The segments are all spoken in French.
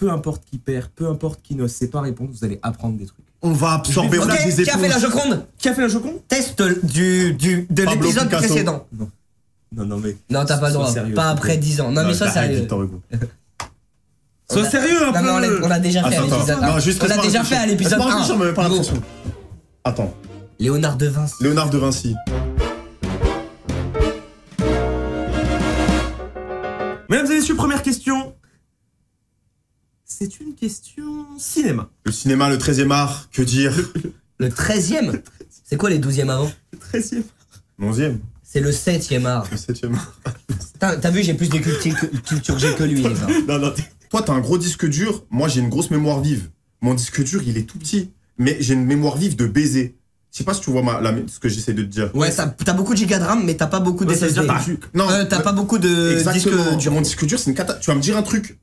peu importe qui perd, peu importe qui ne sait pas répondre, vous allez apprendre des trucs. On va absorber au Ok, des qui a fait la Joconde? Qui a fait la Joconde? Test de l'épisode Picasso. précédent. Non, mais. Non, t'as pas le sois droit. sérieux, Pas s'il te après plaît. 10 ans. Non, mais sois sérieux. Victor Hugo. Sois sérieux un peu. Non, mais on l'a déjà fait à Attends, l'épisode non, 1. juste On l'a laisse-moi déjà fait à réfléchir. l'épisode Laisse-moi réfléchir, 1. mais pas l'impression. Attends. Léonard de Vinci. Léonard de Vinci. Mesdames et messieurs, première question. C'est une question cinéma. Le cinéma, le 13e art, que dire? Le 13e? C'est quoi les 12e avant? 13e. 11e. C'est le 7e art. Le 7e art. T'as vu, j'ai plus de culture G que lui, les gars. Non. Toi, t'as un gros disque dur. Moi, j'ai une grosse mémoire vive. Mon disque dur, il est tout petit. Mais j'ai une mémoire vive de baiser. Je sais pas si tu vois ce que j'essaie de te dire. Ouais, t'as beaucoup de giga de RAM, mais t'as pas beaucoup de SSD. Non, T'as pas beaucoup de disque exactement. dur. Mon disque dur, c'est une cata. Tu vas me dire un truc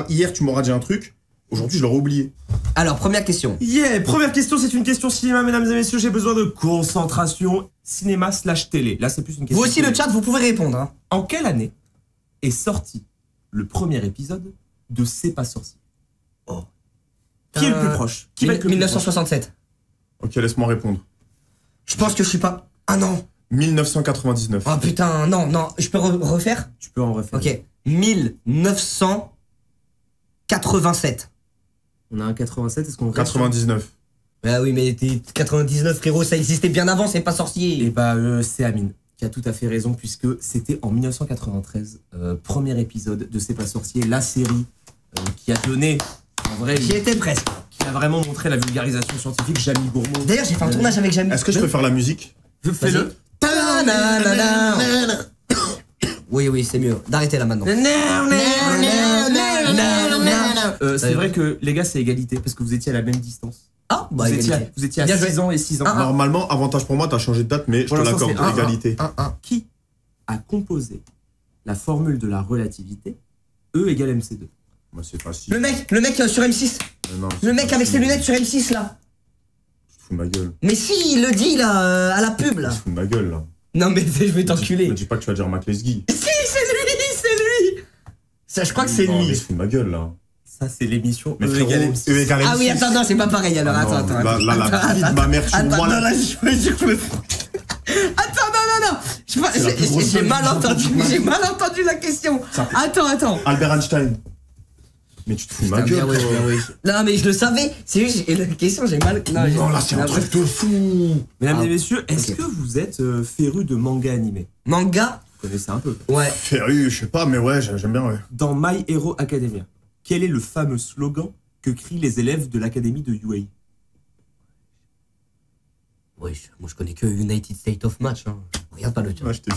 hier, tu m'auras dit un truc. Aujourd'hui, je l'aurais oublié. Alors, première question. Yeah, première question, c'est une question cinéma, mesdames et messieurs, j'ai besoin de concentration. Cinéma / télé. Là, c'est plus une question. Vous aussi, le chat, vous pouvez répondre. Hein. En quelle année est sorti le premier épisode de C'est pas sorcier? Oh. Qui est le plus proche? Qui va être le plus 1967. Ok, laisse-moi répondre. Je pense que je suis pas... Ah non. 1999. Oh putain, non. Je peux refaire? Tu peux en refaire. Ok. 1987. On a un 87, est-ce qu'on reste 99. Ah oui, mais 99, frérot, ça existait bien avant, c'est pas sorcier. Et bah, c'est Amine qui a tout à fait raison, puisque c'était en 1993, premier épisode de C'est pas sorcier, la série qui a donné, en vrai, J'y étais presque. qui a vraiment montré la vulgarisation scientifique, Jamie Gourmaud. D'ailleurs, j'ai fait un tournage avec Jamie. Est-ce que je peux faire la musique? Fais-le. Oui, c'est mieux. D'arrêter là maintenant. C'est vrai que, les gars, c'est égalité, parce que vous étiez à la même distance. Ah, bah, Vous égalité. étiez à Bien 6 joué. ans et 6 ans. Normalement, avantage pour moi, t'as changé de date, mais je Pour te l'instant, l'accorde, c'est un, égalité. Qui a composé la formule de la relativité E égale MC2? Moi, c'est facile. Le mec sur M6. Non, Le mec avec ses lunettes sur M6 là. Tu te fous de ma gueule. Mais si, il le dit là, à la pub là. Tu te fous de ma gueule, là. Non mais je vais Me t'enculer. dis pas que tu vas dire Mac Lesguy. Si, c'est lui. Ça, je crois que c'est Non, mais lui. tu te fous de ma gueule, là. Ça, c'est l'émission Mais E frérot, égale MC. E égale Ah oui, M6. attends, non, c'est pas pareil alors. Ah non, Attends. Là, la vie de ma mère, tu Attends, vois non, là. là, je veux dire que je me fous. Attends, non. C'est la plus grosse J'ai gueule mal du entendu. monde. J'ai mal entendu la question. Attends. Albert Einstein. Mais tu te fous de ma gueule. Bien oui. Non, mais je le savais. C'est juste, la question, j'ai mal. Non, là, c'est un truc de fou. Mesdames Ah. et messieurs, est-ce Ok. que vous êtes férus de manga animé? Manga. Vous connaissez un peu. Ouais. Féru, je sais pas, mais ouais, j'aime bien, ouais. Dans My Hero Academia, quel est le fameux slogan que crient les élèves de l'académie de UA? Ouais, moi je connais que United States of Match. Hein. Regarde pas le chat. Ouais, je t'ai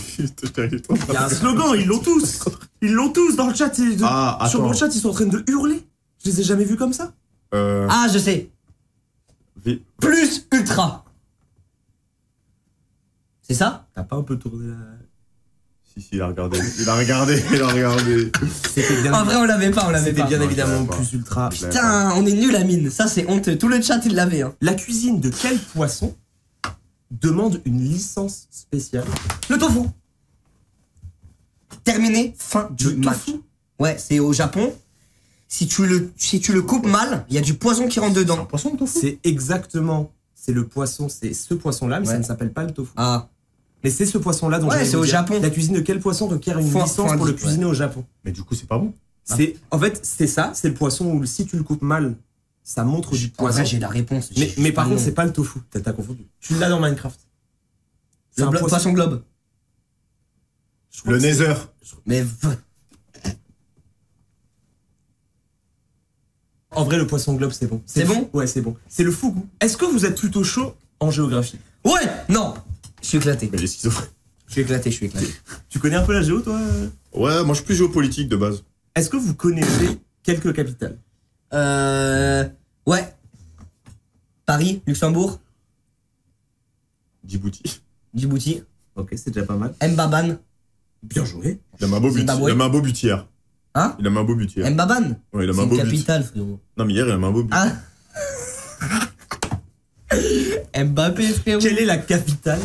vu, Il y a un slogan, ils l'ont tous. Ils l'ont tous dans le chat. Sur attends. mon chat, ils sont en train de hurler. Je les ai jamais vus comme ça. Ah, je sais. Plus ultra. C'est ça? T'as pas un peu tourné la... Si, il a regardé. Il a regardé. C'était bien, En vrai, on l'avait pas. c'était bien Non, évidemment je l'avais pas. plus ultra. Putain, on est nul à mine. Ça, c'est honteux. Tout le chat, il l'avait. Hein. La cuisine de quel poisson demande une licence spéciale? Le tofu. Terminé. Fin du Le match. tofu? Ouais, c'est au Japon. Si tu le coupes mal, il y a du poison qui rentre C'est un dedans. poisson, le tofu? C'est exactement. C'est le poisson, c'est ce poisson-là, mais ça Ouais. ne s'appelle pas le tofu. Ah. Mais c'est ce poisson-là dont Ouais, j'allais c'est vous au dire. Japon. La cuisine de quel poisson requiert une licence pour le cuisiner au Japon? Mais du coup, c'est pas bon. En fait, c'est ça, c'est le poisson où si tu le coupes mal, ça montre du En poisson. vrai, j'ai la réponse. Mais par contre, c'est c'est pas le tofu. T'as confondu. Tu l'as dans Minecraft. C'est un poisson globe. Je crois Le que c'est- Nether. Mais En vrai, le poisson globe, c'est bon. C'est bon? Ouais, c'est bon. C'est le fougou. Est-ce que vous êtes plutôt chaud en géographie? ouais, non. Je suis éclaté. Mais les schizophrènes. Je suis éclaté. Tu connais un peu la géo, toi? Ouais, moi, je suis plus géopolitique de base. Est-ce que vous connaissez quelques capitales? Ouais. Paris, Luxembourg, Djibouti. Djibouti, Ok, c'est déjà pas mal. Mbaban. Bien joué. Il a ma beau butière. Hein? Il a ma beau butière. Mbaban. Ouais, il a C'est ma une beau butière. capitale, frérot. Non, mais hier, il a ma beau butière. Ah. Mbappé, frérot. Quelle est la capitale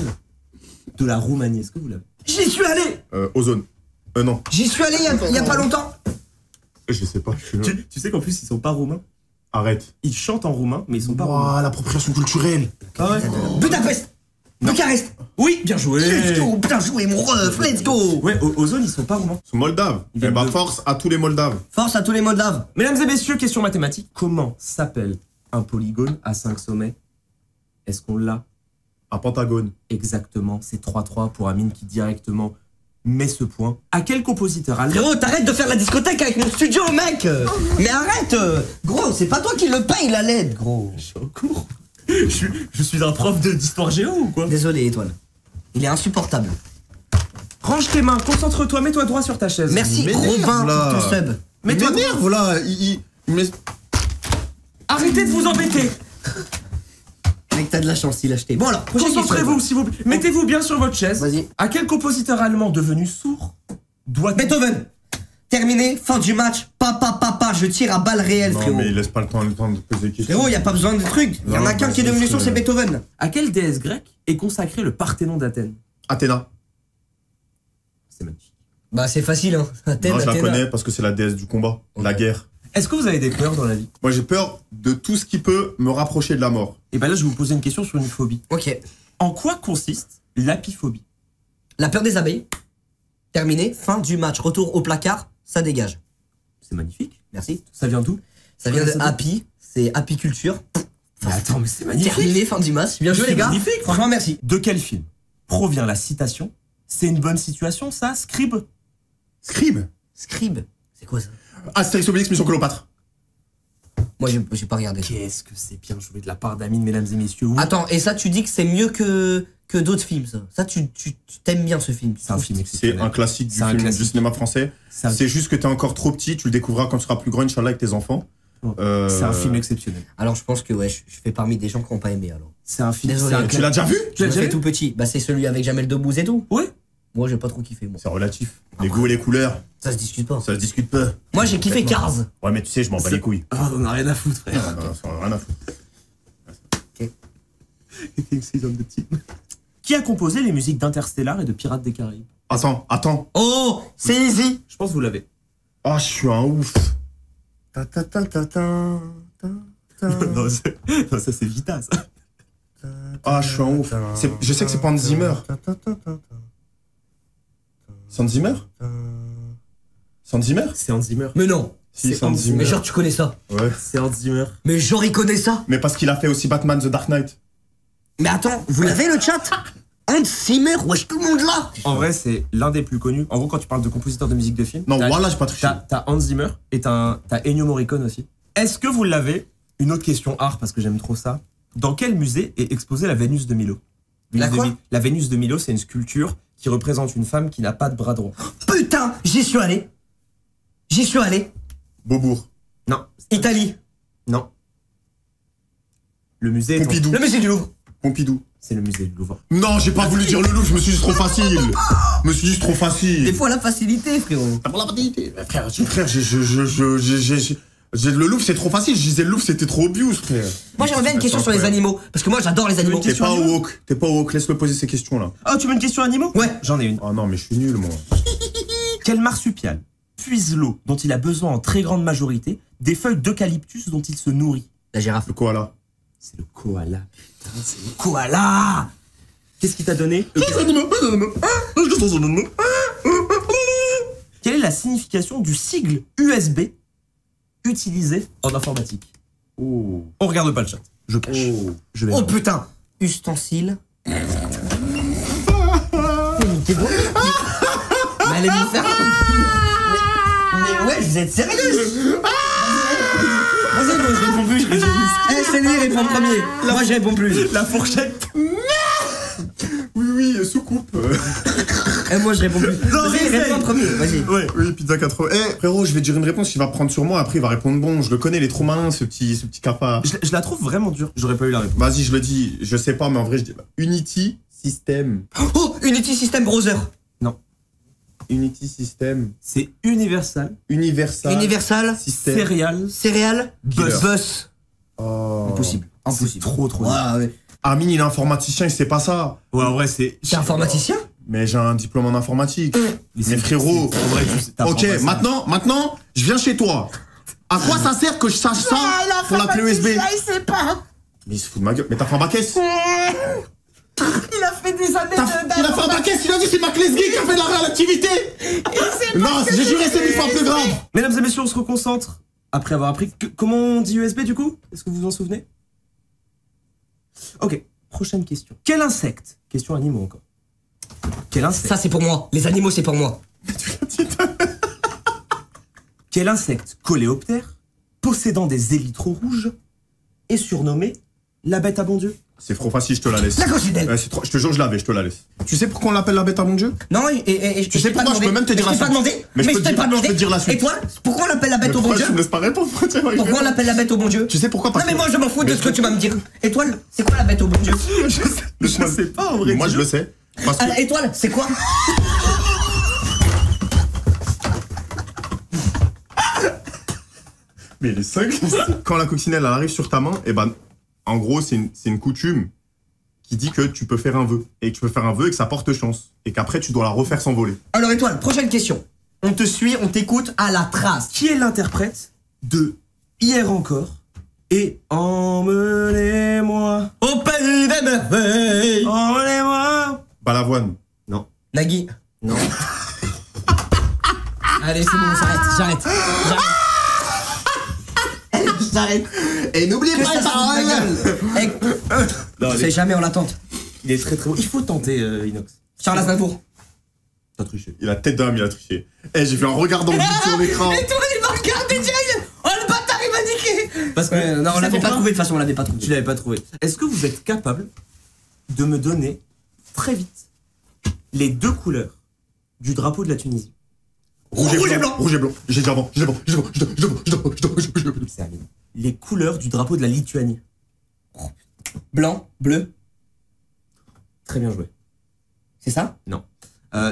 de la Roumanie? Est-ce que vous l'avez? J'y suis allé. Ozone. Non. J'y suis allé il y a pas longtemps. Je sais pas, je suis là. Tu sais qu'en plus, ils sont pas roumains. Arrête. Ils chantent en roumain, mais ils sont pas roumains. Ouah, l'appropriation culturelle. Ah ouais. Budapest. Bucarest. Oui, bien joué. Let's go, bien joué mon ref, let's go. Ouais, Ozone, ils sont pas roumains. Ils sont moldaves. Ils Eh viennent bah, de- force à tous les moldaves. Force à tous les Moldaves. Mesdames et messieurs, question mathématique. Comment s'appelle un polygone à 5 sommets? Est-ce qu'on l'a? Un pentagone. Exactement, c'est 3-3 pour Amine qui directement met ce point. À quel compositeur allemand? Frérot, t'arrêtes de faire la discothèque avec mon studio, mec. Mais arrête. Gros, c'est pas toi qui le paye la LED, gros. Je suis en cours. Je suis un prof d'histoire géo ou quoi? Désolé, Étoile. Il est insupportable. Range tes mains, concentre-toi, mets-toi droit sur ta chaise. Merci, m'énerve, Robin, là. pour ton sub. Mets-toi Il m'énerve, là. Il me laisse- Arrêtez de vous embêter. Mec, t'as de la chance, il a acheté. Bon alors, prochaine question. Concentrez-vous, s'il vous plaît. Mettez-vous bien sur votre chaise. Vas-y. À quel compositeur allemand devenu sourd doit... Beethoven. Terminé, fin du match. Papa, je tire à balles réelles, Non, frérot. mais il laisse pas le temps de poser des questions. Frérot, y a pas besoin de trucs. Y en Non, a qu'un bah, qui est devenu c'est- sourd, c'est Beethoven. À quelle déesse grecque est consacré le Parthénon d'Athènes? Athéna. C'est magnifique. Bah, c'est facile, hein. Athènes, Non, je la Athéna. connais parce que c'est la déesse du combat, de la Ok. guerre. Est-ce que vous avez des peurs dans la vie? Moi, j'ai peur de tout ce qui peut me rapprocher de la mort. Et ben là, je vais vous poser une question sur une phobie. Ok. En quoi consiste l'apiphobie? La peur des abeilles. Terminé, fin du match. Retour au placard, ça dégage. C'est magnifique. Merci. Ça vient d'où? Ça vient de d'où? Happy, c'est apiculture. Mais attends, mais c'est magnifique. Terminé, fin du match. Bien joué, C'est les gars. magnifique. Franchement, merci. De quel film provient la citation? C'est une bonne situation, ça, Scribe? Scribe. Scribe. C'est quoi ça? Astérix Obélix, Mission Cléopâtre. Moi, j'ai pas regardé. Qu'est-ce que c'est bien joué de la part d'Amine, mesdames et messieurs. Oui. Attends, et ça, tu dis que c'est mieux que d'autres films, ça. Ça, tu t'aimes bien ce film. C'est un film C'est exceptionnel. un classique du C'est un film classique. du cinéma français. C'est un- C'est juste que t'es encore trop petit, tu le découvriras quand tu seras plus grand, Inch'Allah, avec tes enfants. C'est un film exceptionnel. Alors, je pense que, ouais, je fais parmi des gens qui n'ont pas aimé, alors. C'est un film. Désolé. c'est un Tu l'as déjà vu? Tu l'as Je déjà fais vu? tout petit. Bah, c'est celui avec Jamel Debbouze et tout. Oui. Moi, j'ai pas trop kiffé, moi. C'est relatif. Les goûts et les couleurs, Ça se discute pas. ça se discute peu. Moi, j'ai kiffé Cars. Ouais, mais tu sais, je m'en bats les couilles. Ah, on a rien à foutre, frère. Ah, non, ça en a rien à foutre. Qui a composé les musiques d'Interstellar et de Pirates des Caraïbes? Attends. Oh, c'est easy. Je pense que vous l'avez. Ah, je suis un ouf. non, ça c'est Vita, ça. Ah, je suis un ouf. Je sais que c'est pas Hans Zimmer. C'est Hans Zimmer? C'est Hans Zimmer? C'est Hans Zimmer. Mais non. Si, c'est Hans Mais Zimmer. genre, tu connais ça. Ouais. C'est Hans Zimmer. Mais genre, il connaît ça. Mais parce qu'il a fait aussi Batman The Dark Knight. Mais attends, vous l'avez le chat? Hans Zimmer, wesh, tout le monde là. En vrai, c'est l'un des plus connus. En gros, quand tu parles de compositeur de musique de film, Non, t'as- voilà, j'ai pas triché. t'as Hans Zimmer et t'as Ennio Morricone aussi. Est-ce que vous l'avez? Une autre question art, parce que j'aime trop ça. Dans quel musée est exposée la Vénus de Milo? La quoi? La Vénus de Milo, c'est une sculpture qui représente une femme qui n'a pas de bras droit. Putain, j'y suis allé. J'y suis allé. Beaubourg. Non. Italie. Non. Le musée est en- Pompidou. Le musée du Louvre. Pompidou. C'est le musée du Louvre. Non, j'ai pas voulu dire le Louvre, je me suis dit trop facile. Je me suis dit trop Des facile. fois, la facilité, frérot. Frère, le Louvre c'est trop facile. Je disais le Louvre c'était trop obvious, frère. Moi, j'aimerais bien une question sur les animaux. Parce que moi, j'adore les animaux. T'es pas woke, laisse-le poser ces questions là. Oh, tu veux une question animaux? Ouais. J'en ai une. Ah non, mais je suis nul moi. Quel marsupial puise l'eau dont il a besoin en très grande majorité des feuilles d'eucalyptus dont il se nourrit? La girafe. Le koala. C'est le koala. Putain, c'est le koala. Qu'est-ce qui t'a donné? Quelle est la signification du sigle USB utilisé en informatique? Oh. On regarde pas le chat. Je cache. Je vais Oh voir. putain. Ustensile. Mais allez vous faire. Mais ouais, vous êtes sérieux? Vas-y, moi je réponds plus. Eh, c'est lui, il répond premier. Moi je réponds plus. La fourchette. Oui, soucoupe. Eh, moi je réponds plus. Non, Vas-y, essaye. réponds premier. Vas-y. Ouais. Oui, pizza 80. Eh, frérot, je vais dire une réponse, il va prendre sur moi, après il va répondre bon. Je le connais, il est trop malin, ce petit cafard. Je la trouve vraiment dure. J'aurais pas eu la réponse. Vas-y, je le dis, je sais pas, mais en vrai, je dis Unity System. Oh, Unity System Browser. Unity System. C'est Universal Universal. Universal. System. Céréales Céréales. Buzz. Buzz. Oh. Impossible. C'est trop trop dur. Ouais, ouais. Amine, il est informaticien, il sait pas ça. Ouais, en vrai, c'est. T'es informaticien? Mais j'ai un diplôme en informatique. Mais frérot. Ok, maintenant, je viens chez toi. À quoi ça sert que je sache ça pour la clé USB? Il sait pas. Mais il se fout de ma gueule. Mais t'as fait un bac S? Il a fait des années de... Il a fait un bac S, il a dit c'est ma clé SG qui a fait de la relativité. Non, j'ai juré c'est 1000 fois plus grave. Mesdames et messieurs, on se reconcentre. Après avoir appris... Comment on dit USB du coup? Est-ce que vous vous en souvenez? Ok, prochaine question. Quel insecte? Question animaux encore. Quel insecte? Ça c'est pour moi. Les animaux c'est pour moi. Quel insecte coléoptère, possédant des élytros rouges, est surnommé la bête à bon Dieu? C'est trop facile, je te la laisse. La coccinelle. Ouais, je te jure, je l'avais, je te la laisse. Tu sais pourquoi on l'appelle la bête à bon Dieu? Non, et Tu sais pourquoi? Je peux même te dire la suite. Je t'ai pas demandé. Mais Mais je t'ai pas demandé. Je peux te dire la suite. Et toi, pourquoi on l'appelle la bête au bon Pourquoi Dieu? tu me laisses pas répondre? Pourquoi on l'appelle la bête au bon Dieu? Tu sais pourquoi? Non mais moi je m'en fous de ce que tu vas me dire. Étoile, c'est quoi la bête au bon Dieu? Je sais pas en vrai. Moi je le sais. Parce que... Étoile, c'est quoi? Mais les 5 quand la coccinelle elle arrive sur ta main, et ben en gros c'est une coutume qui dit que tu peux faire un vœu. Et que tu peux faire un vœu et que ça porte chance. Et qu'après tu dois la refaire s'envoler. Alors Étoile, prochaine question. On te suit, on t'écoute à la trace. Qui est l'interprète de Hier encore et Emmenez-moi Au pays des merveilles. Emmenez-moi? Balavoine. Non. Nagui. Non. Allez, c'est bon, j'arrête. J'arrête. Et n'oubliez Que ça se fout de ma gueule. Non, C'est jamais en l'attente. il est très très bon. Il faut tenter Inox. Charles Aznavour. T'as triché. Il a tête d'homme, il a triché. Eh, j'ai fait un regard dans le vide sur l'écran. Et toi, il m'a regardé direct. Oh le bâtard, il m'a niqué. Parce que Non, on l'avait pas pourquoi trouvé de toute façon, on l'avait pas trouvé. Tu l'avais pas trouvé. Est-ce que vous êtes capable de me donner très vite les deux couleurs du drapeau de la Tunisie? Rouge et blanc. Rouge et blanc. J'ai dit avant. C'est Amine. Les couleurs du drapeau de la Lituanie. Blanc, bleu, Très bien joué. c'est ça? Non.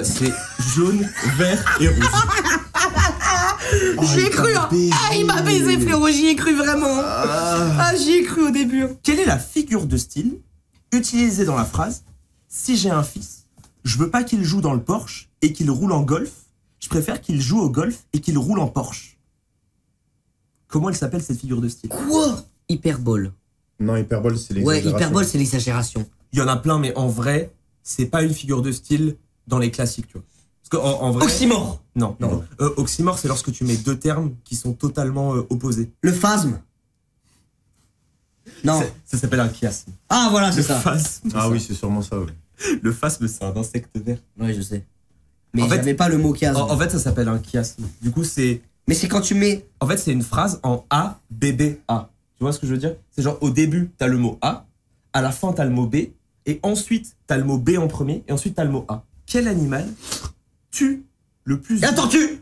C'est jaune, vert et rouge. J'y ai cru, hein. Ah, il m'a baisé, frérot, j'y ai cru vraiment. Ah, j'y ai cru au début. Quelle est la figure de style utilisée dans la phrase « Si j'ai un fils, je veux pas qu'il joue dans le Porsche et qu'il roule en golf, je préfère qu'il joue au golf et qu'il roule en Porsche ». Comment elle s'appelle cette figure de style? Quoi? Hyperbole. Non, hyperbole, c'est les. Ouais, hyperbole, c'est l'exagération. Il y en a plein, mais en vrai, c'est pas une figure de style dans les classiques, tu vois. Parce qu'en vrai... Oxymore. Non. Non. Oxymore, c'est lorsque tu mets deux termes qui sont totalement opposés. Le phasme. Non. Ça s'appelle un chiasme. Ah voilà, c'est Le ça. phasme. Ah oui, c'est sûrement ça, ouais. Le phasme, c'est un insecte vert. Ouais, je sais. Mais En fait- j'avais pas le mot chiasme. En fait, ça s'appelle un chiasme. Du coup, c'est... Mais c'est quand tu mets... En fait, c'est une phrase en A, B, B, A. Tu vois ce que je veux dire? C'est genre, au début, t'as le mot A, à la fin, t'as le mot B, et ensuite, t'as le mot B en premier, et ensuite, t'as le mot A. Quel animal tue le plus... La tortue.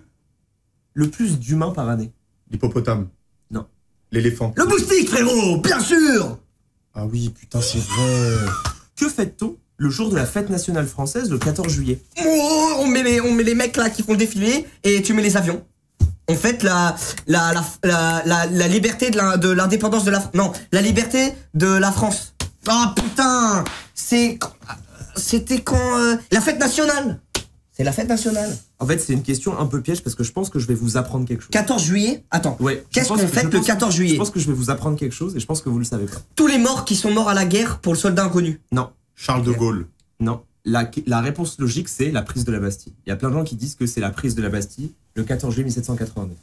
Le plus d'humains par année? L'hippopotame. Non. L'éléphant. Le moustique, frérot. Bien sûr. Ah oui, putain, c'est vrai. Que fête-t-on le jour de la fête nationale française, le 14 juillet? Oh, on met les mecs là qui font le défilé et tu mets les avions. On fête la liberté de l'indépendance de la France. Non, la liberté de la France. Ah putain, c'était quand la fête nationale. C'est la fête nationale. En fait, c'est une question un peu piège parce que je pense que je vais vous apprendre quelque chose. 14 juillet. Attends. Ouais. Qu'est-ce qu'on fête le 14 juillet? Je pense que je vais vous apprendre quelque chose et je pense que vous le savez pas. Tous les morts qui sont morts à la guerre pour le soldat inconnu. Non. Charles de Gaulle. Non. La réponse logique, c'est la prise de la Bastille. Il y a plein de gens qui disent que c'est la prise de la Bastille le 14 juillet 1789.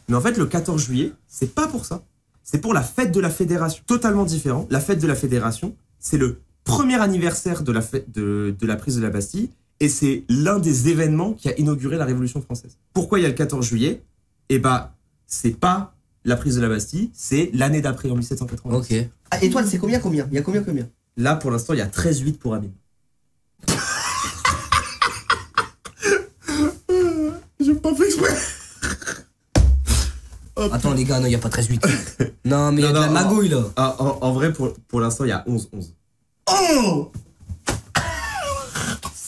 Mais en fait, le 14 juillet, c'est pas pour ça. C'est pour la fête de la Fédération. Totalement différent. La fête de la Fédération, c'est le premier anniversaire de la fête de la prise de la Bastille et c'est l'un des événements qui a inauguré la Révolution française. Pourquoi il y a le 14 juillet? Eh bah, c'est pas la prise de la Bastille, c'est l'année d'après, en 1789. Ok. Ah, étoile, c'est combien? Il y a combien? Là, pour l'instant, il y a 13-8 pour Amine. J'ai pas fait exprès. Attends les gars, non, il y a pas 13-8. Non, mais il y a de la magouille là. En vrai, pour l'instant, il y a 11-11. Oh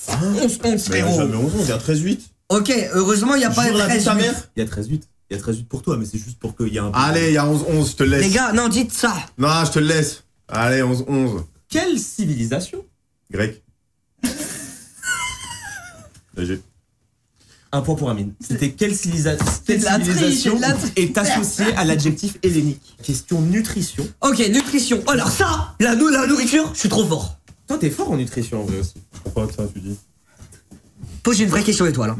11-11 Mais frérot. jamais 11, il y a 13-8. Ok, heureusement il n'y a pas Jure la vie de ta 13-8. mère. Il y a 13-8. Il y a 13-8 pour toi, mais c'est juste pour qu'il y ait un peu... Allez, il y a 11-11, je te laisse. Les gars, non, dites ça. Non, je te laisse. Allez, 11-11. Quelle civilisation Grec. Léger. Un point pour Amine. C'était quelle C'est de la triche, civilisation c'est de la triche. est associée à l'adjectif hellénique? Question nutrition. Ok, nutrition. Oh, alors ça, la nourriture, je suis trop fort. Toi, t'es fort en nutrition en vrai aussi. Pourquoi ça, tu dis? Pose une vraie question étoile. Hein.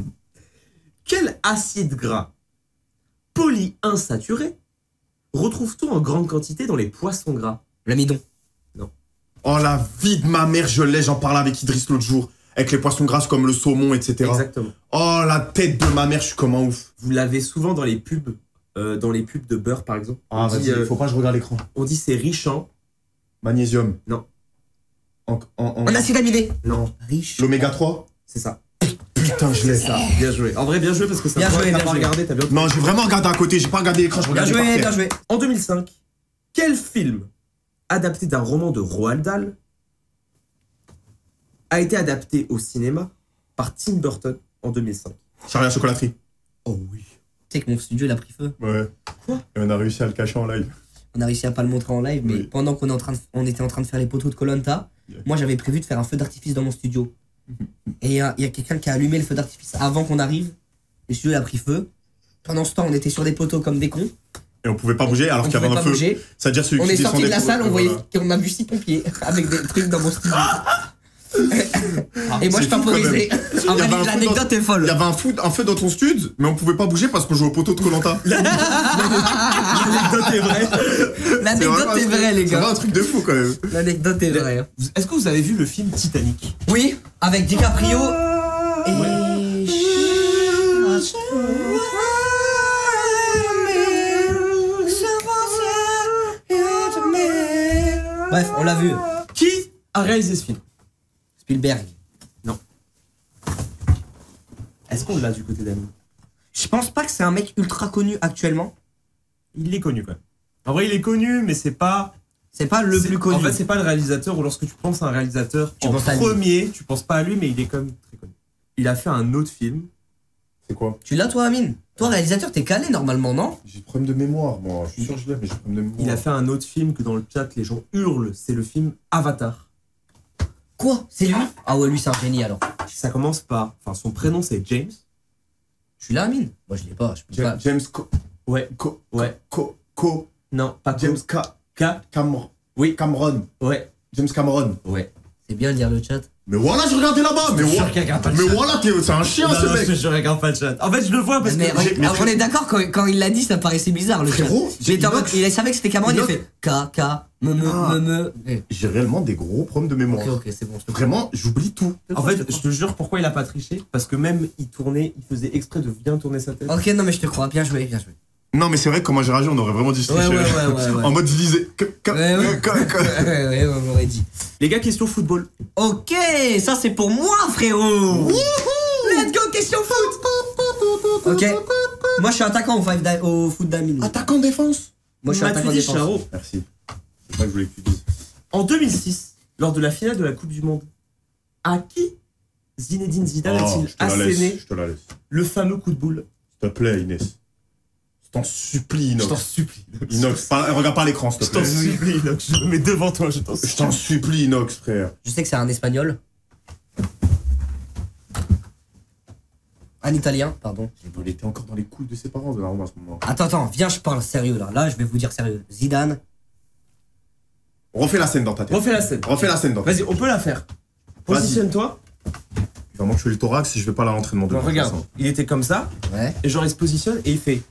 Quel acide gras polyinsaturé retrouve-t-on en grande quantité dans les poissons gras? L'amidon. Oh la vie de ma mère, je l'ai, j'en parlais avec Idriss l'autre jour. Avec les poissons gras comme le saumon, etc. Exactement. Oh la tête de ma mère, je suis comme un ouf. Vous l'avez souvent dans les pubs de beurre par exemple. Ah On dit, vas-y, faut pas que je regarde l'écran. on dit c'est riche en... Magnésium. Non. En acide aminé. Non, Riche. L'oméga 3. c'est ça. Putain, je l'ai. Ça, bien joué. En vrai, bien joué parce que ça Bien joué, t'as bien pas joué. regardé, t'as bien. Non, j'ai vraiment regardé à côté, j'ai pas regardé l'écran, je Bien regardais par joué, terre. bien joué. En 2005, quel film adapté d'un roman de Roald Dahl a été adapté au cinéma par Tim Burton en 2005? Charlie à la chocolaterie. Oh oui. Tu sais que mon studio il a pris feu. Ouais. Quoi? Et on a réussi à le cacher en live. On a réussi à pas le montrer en live, mais Oui. pendant qu'on était en train de faire les poteaux de Koh-Lanta, Yeah. moi j'avais prévu de faire un feu d'artifice dans mon studio. Et il y a quelqu'un qui a allumé le feu d'artifice avant qu'on arrive. Le studio il a pris feu. Pendant ce temps, on était sur des poteaux comme des cons. Et on pouvait pas bouger alors On qu'il y avait pouvait un pas feu. bouger. C'est-à-dire celui On qui est sorti de la descendait salle, pour- on voyait voilà. qu'on a vu 6 pompiers avec des trucs dans mon studio. Et moi je c'est fou, quand temporisais. En Il y vrai, avait un feu l'anecdote est Il folle. y avait un feu dans ton stud, mais on pouvait pas bouger parce qu'on jouait au poteau de Koh-Lanta. L'anecdote est vraie. L'anecdote est vraie, les C'est vraiment gars. un truc de fou quand même. L'anecdote est vraie. hein. Est-ce que vous avez vu le film Titanic? Oui, avec DiCaprio et. Bref, on l'a vu. Qui a réalisé ce film? Spielberg. Est-ce qu'on l'a du côté d'Amine? Je pense pas que c'est un mec ultra connu actuellement. Il est connu quand même. En vrai, il est connu, mais c'est pas... C'est pas le c'est- plus connu. En fait, c'est pas le réalisateur, ou lorsque tu penses à un réalisateur, Tu en penses à lui. premier, tu penses pas à lui, mais il est quand même très connu. Il a fait un autre film. C'est quoi? Tu l'as toi, Amine? Toi, réalisateur, t'es calé normalement, non? J'ai des problèmes de mémoire, moi. Je suis sûr que je l'ai, mais j'ai des problèmes de mémoire. Il a fait un autre film que dans le chat, les gens hurlent. C'est le film Avatar. Quoi? C'est lui? Ah ouais, lui, c'est un génie alors. Ça commence par... Enfin, son prénom, c'est James. Je suis là, Amine? Moi, je l'ai pas. Je peux pas. James Ouais. Ouais. Non, pas James James. K. Cameron. Oui. Cameron. Ouais. James Cameron. Ouais. C'est bien de lire le chat. Mais voilà, je regardais là-bas. Mais jure voilà, qu'il regarde pas le mais chat. voilà, c'est un chien Non, ce non, mec. je regarde pas le chat. En fait, je le vois parce Mais, que... mais on est d'accord, quand il l'a dit, ça paraissait bizarre le chat. Frérot, Il était en mode, Inox- il savait que c'était Cameron, il a Inox- fait K, me. Eh, J'ai réellement des gros problèmes de mémoire. Ok, c'est bon. je te Vraiment, j'oublie tout. En fait, je te jure pourquoi il a pas triché. Parce que même il tournait, il faisait exprès de bien tourner sa tête. Ok, non, mais je te crois. Bien joué, bien joué. Non, mais c'est vrai que comment j'ai réagi, on aurait vraiment dû se Ouais, tricher. ouais. En mode, je lisais. Ouais, on m'aurait dit. Les gars, question football. Ok, ça c'est pour moi, frérot. Let's go, question foot. Ok. Moi, je suis attaquant au foot d'Amine. Attaquant défense. Moi, je suis attaquant Matuidi défense. Charo. Merci. C'est ça que je voulais que tu dises. En 2006, lors de la finale de la Coupe du Monde, à qui Zinedine Zidane a-t-il je te la laisse. asséné Je te la laisse. le fameux coup de boule? S'il te plaît, Inès. Je t'en supplie, Je t'en Inox. supplie. Inox, regarde pas l'écran, s'il Je te t'en plaît. supplie, Inox. Je me mets devant toi, je t'en Je supplie. t'en supplie, Inox, frère. Je sais que c'est un espagnol. Un italien, pardon. Il était encore dans les couilles de ses parents, de Donnarumma, à ce moment. Attends, viens, je parle sérieux là. Là, je vais vous dire sérieux. Zidane. Refais la scène dans ta tête. Refais la scène. Refais la scène dans ta tête. Vas-y, on peut la faire. Vas-y. Positionne-toi. Il va manquer le thorax si je vais pas à l'entraînement de Bon, toute regarde, façon. il était comme ça, Ouais. et genre il se positionne et il fait.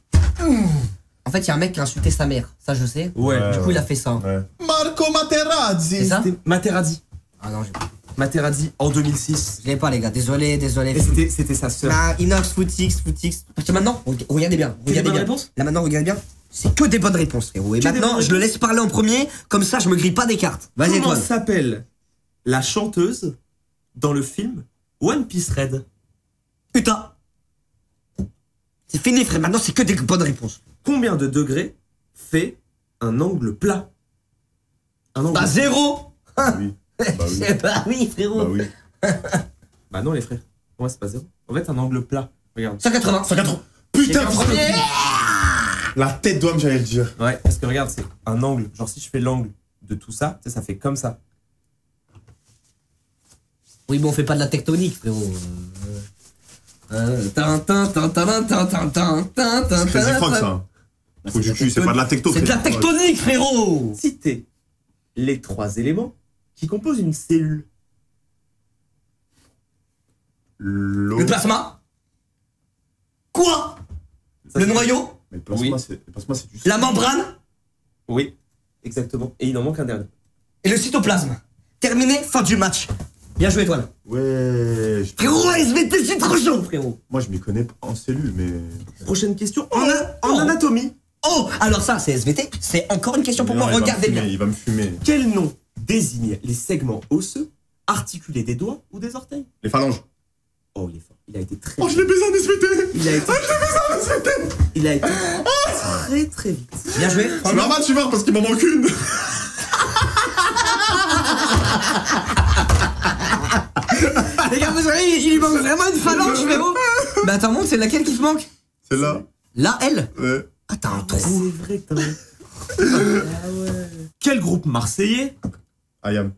En fait, il y a un mec qui a insulté sa mère. Ça, je sais. Ouais. Du coup, il a fait ça. Ouais. Marco Materazzi. C'est ça? C'était Materazzi. Ah non, Materazzi en 2006. je l'ai pas, les gars. Désolé. Et c'était sa sœur. Bah, Inox, Footix. Parce que maintenant, regardez bien. des Regardez bonnes bien. réponses Là, maintenant, regardez bien. C'est que des bonnes réponses, frérot. Et Que des maintenant, bonnes je le réponses. laisse parler en premier. Comme ça, je me grille pas des cartes. Vas-y, Comment toi. s'appelle la chanteuse dans le film One Piece Red? Uta. C'est fini, frère. Maintenant, c'est que des bonnes réponses. Combien de degrés fait un angle plat? Un angle Bah, 0. Oui. Bah oui. Bah oui, frérot. Bah oui. Bah non les frères. Ouais c'est pas 0. En fait un angle plat. Regarde. 180. 180. Putain, J'ai fait en premier. la tête d'homme, j'allais le dire. Ouais parce que regarde c'est un angle. Genre si je fais l'angle de tout ça, tu sais, ça fait comme ça. Oui, bon, on fait pas de la tectonique, frérot. C'est Crazy Frog, ça. Faut du cul, c'est pas de la tecto. C'est de la Crazy Frog. tectonique, frérot. Citez les 3 éléments qui composent une cellule. L'eau. Le plasma. Quoi? Ça, Le c'est- noyau. Mais le plasma, Oui. c'est du. La membrane. Oui, exactement. Et il en manque un dernier. Et le cytoplasme. Terminé, fin du match. Bien joué, Toile. Ouais. Frérot, SVT, c'est trop chaud, frérot. Moi, je m'y connais en cellule, mais. Prochaine question. Oh, En oh. anatomie, Oh, alors ça, c'est SVT. C'est encore une question pour Non, moi. il va me Regardez fumer, bien. Il va me fumer. quel nom désigne les segments osseux articulés des doigts ou des orteils? Les phalanges. Oh, il est fort. Il a été très Oh, je l'ai baisé en SVT. Il a été, il a été très très vite. Bien joué. C'est normal, tu vois, parce qu'il m'en manque une. Les gars, vous savez, il lui manque vraiment une phalange, frérot. Bah attends, montre, c'est laquelle qui te manque? C'est là. Là, elle. Ouais. Ah, t'as un Ouais, trou. c'est vrai que t'as ah ouais. Quel groupe marseillais Ayam.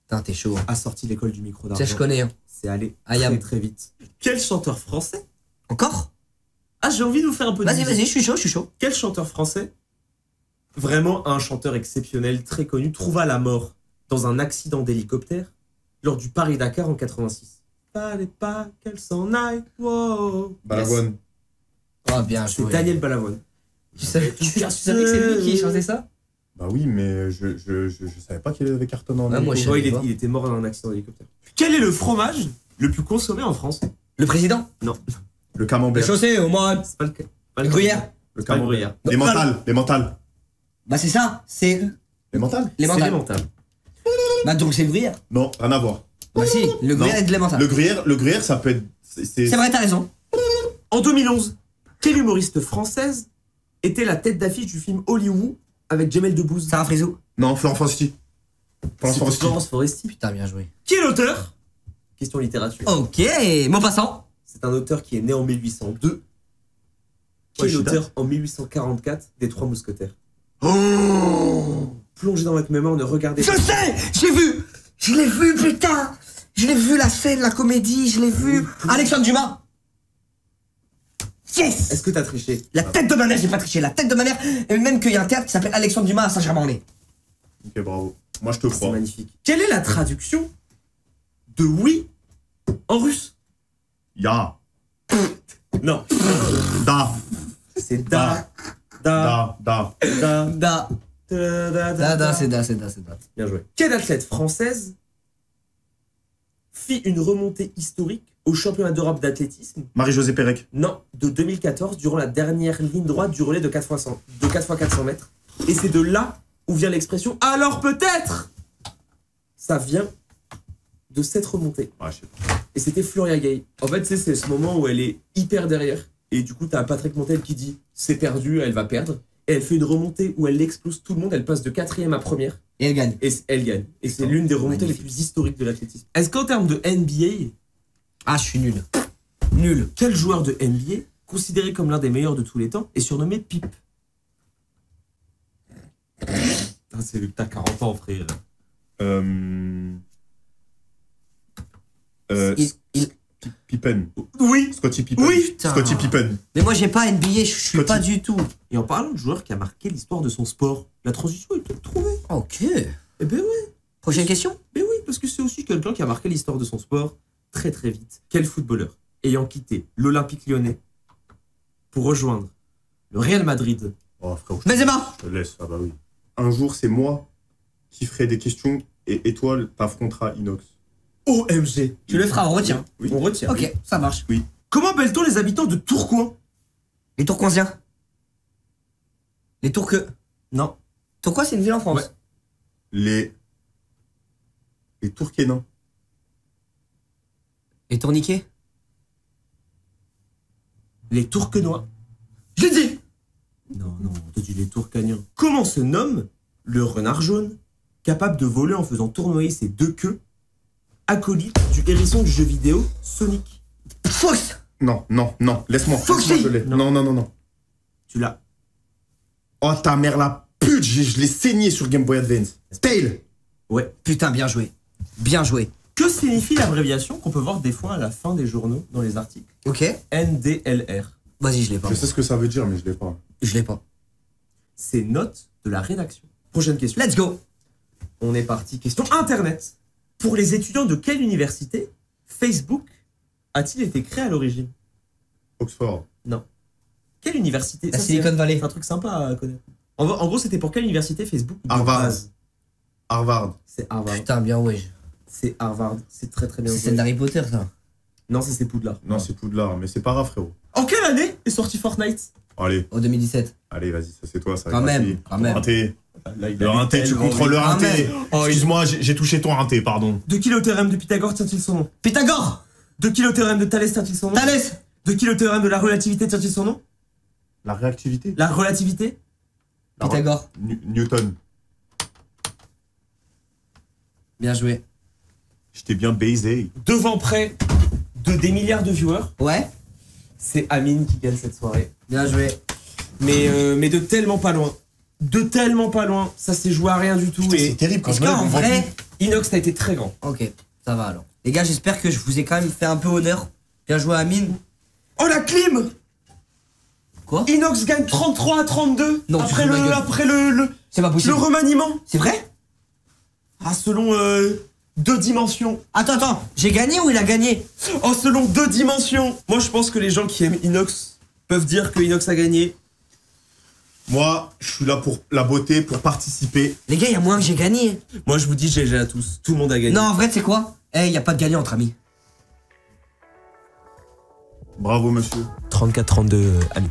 Putain, t'es chaud. a sorti l'école du micro Ça, d'argent? je connais. Hein. C'est allé Ayam. très très vite. Quel chanteur français? Encore? Ah, j'ai envie de vous faire un peu de Vas-y, musique. vas-y, je suis chaud, je suis chaud. Quel chanteur français, vraiment un chanteur exceptionnel, très connu, trouva la mort dans un accident d'hélicoptère lors du Paris-Dakar en 86? Fallait pas qu'elle s'en aille. Wow. Balavoine. Oh, bien C'est joué. Daniel Balavoine. Tu savais que c'est lui qui chantait ça? Bah oui, mais je savais pas qu'il avait cartonné en Ouais, moi, hélico. je- Ouais, pas. il était mort dans un accident d'hélicoptère. Quel est le fromage le plus consommé en France? Le président? Non, Le Les camembert. chaussées, au moins. c'est pas le cas. Pas Le gruyère? Le Pas le camembert. gruyère. Les mentales. Les mentales. Bah, c'est ça. C'est Les mentales les C'est mentales. l'émental. Bah, donc c'est le gruyère. Non, rien à voir. Bah, si, le gruyère Non. est de l'émental. Le gruyère, ça peut être. C'est vrai, t'as raison. En 2011, quelle humoriste française était la tête d'affiche du film Hollywood avec Jamel Debbouze? Sarah Frézou. Non, Florent Foresti. Florent C'était Foresti. Florence Foresti. Putain, bien joué. Qui est l'auteur? Question littérature. Ok, mot passant. C'est un auteur qui est né en 1802. Qui Ouais, est je l'auteur en 1844 des Trois Mousquetaires. Oh Plongez dans votre mémoire, ne regardez Je pas. sais, j'ai vu. Je l'ai vu, putain. Je l'ai vu, la scène, la comédie, je l'ai vu. Alexandre Dumas. Yes. Est-ce que t'as triché? La tête de ma mère, j'ai pas triché. La tête de ma mère, et même qu'il y a un théâtre qui s'appelle Alexandre Dumas à Saint-Germain-en-Laye. Ok, bravo. Moi, je te C'est crois. magnifique. Quelle est la traduction de oui en russe? Ya. Non, Da. c'est da, da, Da. da, Da. C'est da. Bien joué. Quelle athlète française fit une remontée historique au championnat d'Europe d'athlétisme? Marie-Josée Pérec. Non, de 2014, durant la dernière ligne droite du relais de 4 x 400 mètres. Et c'est de là où vient l'expression « alors peut-être ». Ça vient de cette remontée. Ah, je sais pas. Et c'était Floria Gay. En fait, c'est ce moment où elle est hyper derrière. Et du coup, t'as Patrick Montel qui dit « c'est perdu, elle va perdre ». Et elle fait une remontée où elle explose tout le monde. Elle passe de 4e à 1e. Et elle gagne. Et elle gagne. Et c'est l'une des remontées Magnifique. les plus historiques de l'athlétisme. Est-ce qu'en termes de NBA, Ah, je suis nul. Nul. quel joueur de NBA, considéré comme l'un des meilleurs de tous les temps, est surnommé Pipe? Putain, c'est vu que t'as 40 ans, frère. Il- Pippen. Oui. Scottie Pippen. Oui. Putain. Scottie Pippen. Mais moi, j'ai pas NBA, je suis Scotty. pas du tout. Et en parlant de joueur qui a marqué l'histoire de son sport, la transition est toute trouvée. Ok. Eh ben oui. Prochaine question. Mais oui, parce que c'est aussi quelqu'un qui a marqué l'histoire de son sport très très vite. Quel footballeur, ayant quitté l'Olympique Lyonnais pour rejoindre le Real Madrid, Oh, frérot, Benzema. je te laisse. Ah bah oui. Un jour, c'est moi qui ferai des questions et Étoile t'affrontera Inox. OMG. Tu le feras, on retient. Oui. On retient. Ok, ça marche. Comment appelle-t-on les habitants de Tourcoing? Les Tourcoisiens. Les Tourque. Non. Tourcoing, c'est une ville en France. Ouais. Les Tourquénins. Les Tourniquets. Les Tourquenois. Je l'ai dit. Non, t'as dit les Tourcagnens. Comment se nomme le renard jaune capable de voler en faisant tournoyer ses deux queues, acolyte du hérisson du jeu vidéo Sonic? Fox. Non, laisse-moi. Foxy. Laisse-moi, je l'ai. Non. Tu l'as. Oh ta mère la pute, je l'ai saigné sur Game Boy Advance. Tail. Ouais. Putain, bien joué. Bien joué. Que signifie l'abréviation qu'on peut voir des fois à la fin des journaux dans les articles? Ok. NDLR. Vas-y, je l'ai pas. Je sais ce que ça veut dire, mais je l'ai pas. Je l'ai pas. C'est note de la rédaction. Prochaine question. Let's go. On est parti. Question Internet. Pour les étudiants de quelle université Facebook a-t-il été créé à l'origine? Oxford. Non. Quelle université? La Ça, Silicon Valley. C'est un truc sympa à connaître. En gros, c'était pour quelle université Facebook? de Harvard. base? Harvard. C'est Harvard. Putain, bien ouais. C'est Harvard. C'est très très bien. C'est joué. celle d'Harry Potter, ça. Non, c'est Poudlard. Non, c'est Poudlard, mais c'est pas grave, frérot. En quelle année est sorti Fortnite? Allez, Au 2017. allez, vas-y, ça c'est toi, ça. Quand même, quand même. Rinté. Là, il Le rinté, tu contrôles le Quand rinté. même. Oh, Excuse-moi, j'ai touché ton rinté, pardon. De qui le théorème de Pythagore tient-il son nom? Pythagore. De qui le théorème de Thalès tient-il son nom? Thalès. De qui le théorème de la relativité tient-il son nom? La réactivité. La relativité? Pythagore. Newton. Bien joué. J'étais bien baisé. Devant près de des milliards de viewers, Ouais. c'est Amine qui gagne cette soirée. Bien joué. Mais de tellement pas loin. De tellement pas loin. Ça s'est joué à rien du tout. C'est Et terrible quand Est-ce je me lève qu'en devant vrai. lui. Inox, t'as été très grand. Ok, ça va alors. Les gars, j'espère que je vous ai quand même fait un peu honneur. Bien joué, Amine. Oh la clim! Quoi? Inox gagne 33 à 32. Non, tu après fous de ma gueule. après C'est pas le possible. remaniement. C'est vrai? Ah, selon 2 dimensions. Attends, j'ai gagné ou il a gagné? Oh, selon 2 dimensions. Moi, je pense que les gens qui aiment Inox peuvent dire que Inox a gagné. Moi, je suis là pour la beauté, pour participer. Les gars, il y a moins que j'ai gagné. Moi, je vous dis GG à tous. Tout le monde a gagné. Non, en vrai, tu sais quoi? Eh, y a pas de gagnant entre amis. Bravo, monsieur. 34-32, Amine.